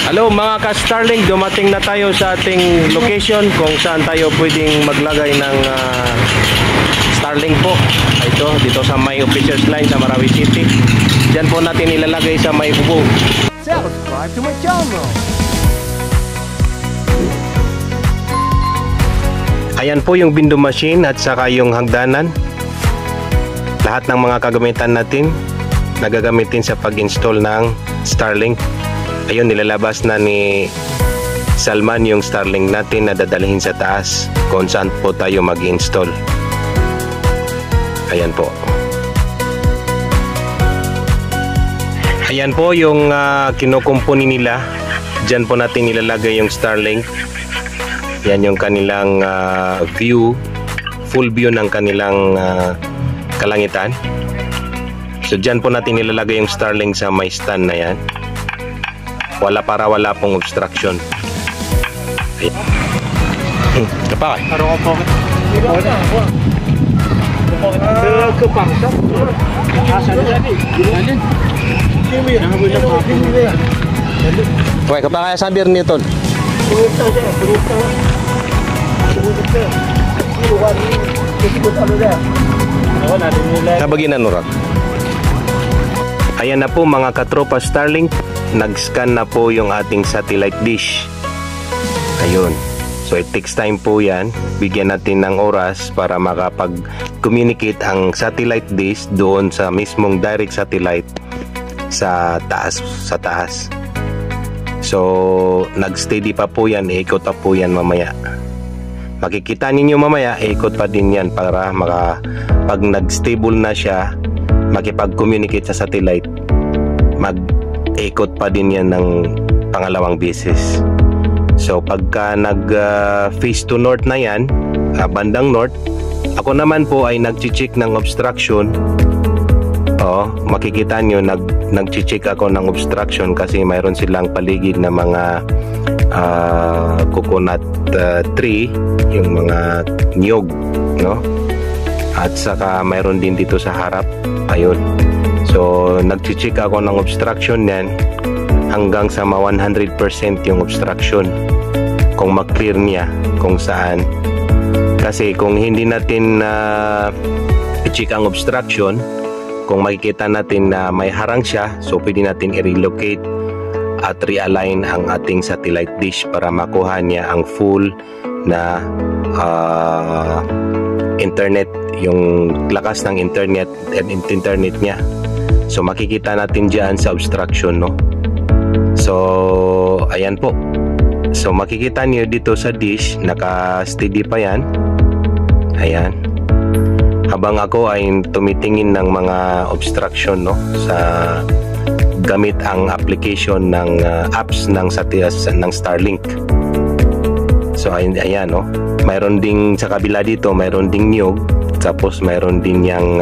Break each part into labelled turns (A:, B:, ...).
A: Hello mga ka-Starlink, dumating na tayo sa ating location kung saan tayo pwedeng maglagay ng Starlink po. Ito, dito sa may officers line sa Marawi City. Diyan po natin ilalagay sa may ubo.
B: Subscribe to my channel.
A: Ayan po yung window machine at saka yung hagdanan. Lahat ng mga kagamitan natin nagagamitin sa pag-install ng Starlink. Ayun, nilalabas na ni Salman yung Starlink natin na dadalhin sa taas kung saan po tayo mag-install. Ayan po. Ayan po yung kinukumpuni nila. Diyan po natin nilalagay yung Starlink. Yan yung kanilang view, full view ng kanilang kalangitan. So diyan po natin nilalagay yung Starlink sa may stand na yan. Wala pong obstruction. Ayan. Kapakay. Okay, kapakay sabir Newton. Kabaginan nurak. Ayan na po mga katropa Starlink. Nag-scan na po yung ating satellite dish. Ayun. So it takes time po yan. Bigyan natin ng oras para makapag-communicate ang satellite dish doon sa mismong direct satellite sa taas. So nag-steady pa po yan. Ikot pa po yan mamaya. Makikita ninyo mamaya, ikot pa din yan para pag nag-stable na siya, makipag-communicate sa satellite, ikot pa din yan ng pangalawang beses. So pagka face to north na yan, bandang north, ako naman po ay nag-check ng obstruction. Makikita nyo nag-check ako ng obstruction kasi mayroon silang paligid na mga coconut tree, yung mga niyog, no? At saka mayroon din dito sa harap. Ayun. So nag-check ako ng obstruction yan hanggang sa 100% yung obstruction, kung ma-clear niya kung saan. Kasi kung hindi natin i-check ang obstruction, kung makikita natin na may harang siya, so pwede natin i-relocate at realign ang ating satellite dish para makuha niya ang full na internet, yung lakas ng internet niya. So makikita natin dyan sa obstruction, no? So ayan po. So makikita niyo dito sa dish, naka-steady pa yan. Ayan. Habang ako ay tumitingin ng mga obstruction, no, sa gamit ang application ng apps ng Starlink. So ayan, no. Mayroon ding sa kabila dito, mayroon ding niyog, tapos mayroon din yang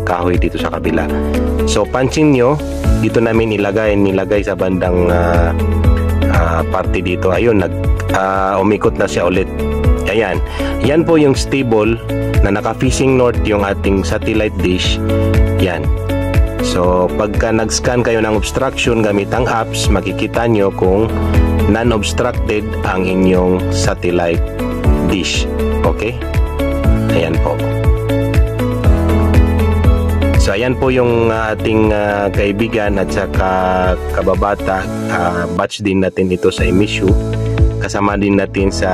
A: kahoy dito sa kabila. So pansin nyo, dito namin nilagay sa bandang parte dito. Ayun, umikot na siya ulit. Ayan, yan po yung stable na naka-facing north yung ating satellite dish. Yan. So pagka nag-scan kayo ng obstruction gamit ang apps, makikita nyo kung non-obstructed ang inyong satellite dish. Okay? Ayan po. So ayan po yung ating kaibigan at saka kababata. Batch din natin ito sa MSU. Kasama din natin sa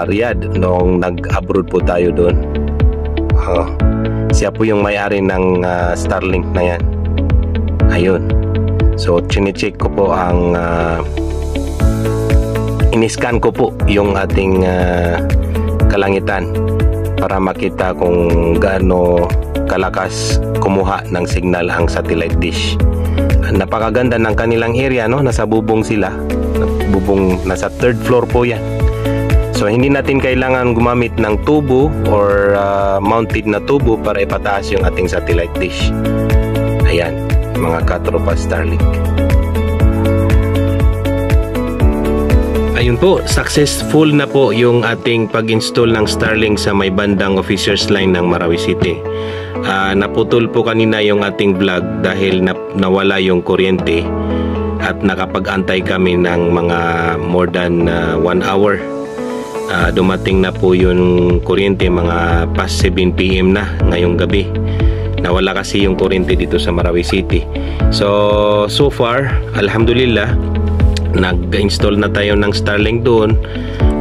A: Riyadh noong nag-abroad po tayo doon. Siya po yung may-ari ng Starlink na yan. Ayun. So chine-check ko po ang in-scan ko po yung ating kalangitan para makita kung gaano kalakas kumuha ng signal ang satellite dish. Napakaganda ng kanilang area, no? Nasa bubong sila. Nasa third floor po yan. So hindi natin kailangan gumamit ng tubo or mounted na tubo para ipataas yung ating satellite dish. Ayan, mga katropa Starlink. Ayun po, successful na po yung ating pag-install ng Starlink sa may bandang officers line ng Marawi City. Naputol po kanina yung ating vlog dahil nawala yung kuryente. at nakapag-antay kami ng mga more than 1 hour. Dumating na po yung kuryente mga past 7 PM na ngayong gabi. Nawala kasi yung kuryente dito sa Marawi City. So far, alhamdulillah, nag-install na tayo ng Starlink doon.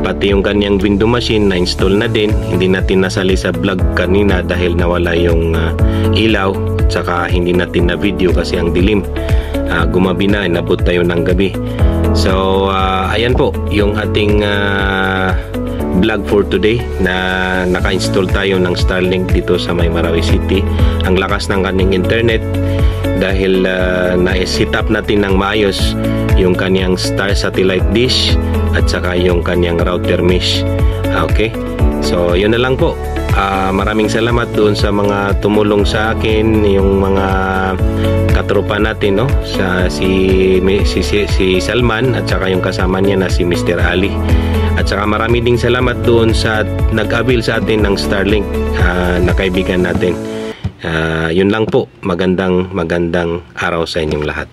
A: Pati yung kanyang window machine na-install na din. Hindi natin nasali sa vlog kanina dahil nawala yung ilaw. Tsaka hindi natin na video kasi ang dilim. Gumabi na, inabot tayo ng gabi. So ayan po yung ating vlog for today na naka-install tayo ng Starlink dito sa may Marawi City. Ang lakas ng kanyang internet dahil na-set up natin ng maayos yung kanyang Star satellite dish at saka yung kanyang router mesh. Okay, so yun na lang po. Maraming salamat doon sa mga tumulong sa akin, yung mga katropa natin, no, si Salman at saka yung kasama niya na si Mr. Ali. At saka marami ding salamat doon sa nag-avail sa atin ng Starlink na kaibigan natin. Yun lang po. Magandang araw sa inyong lahat.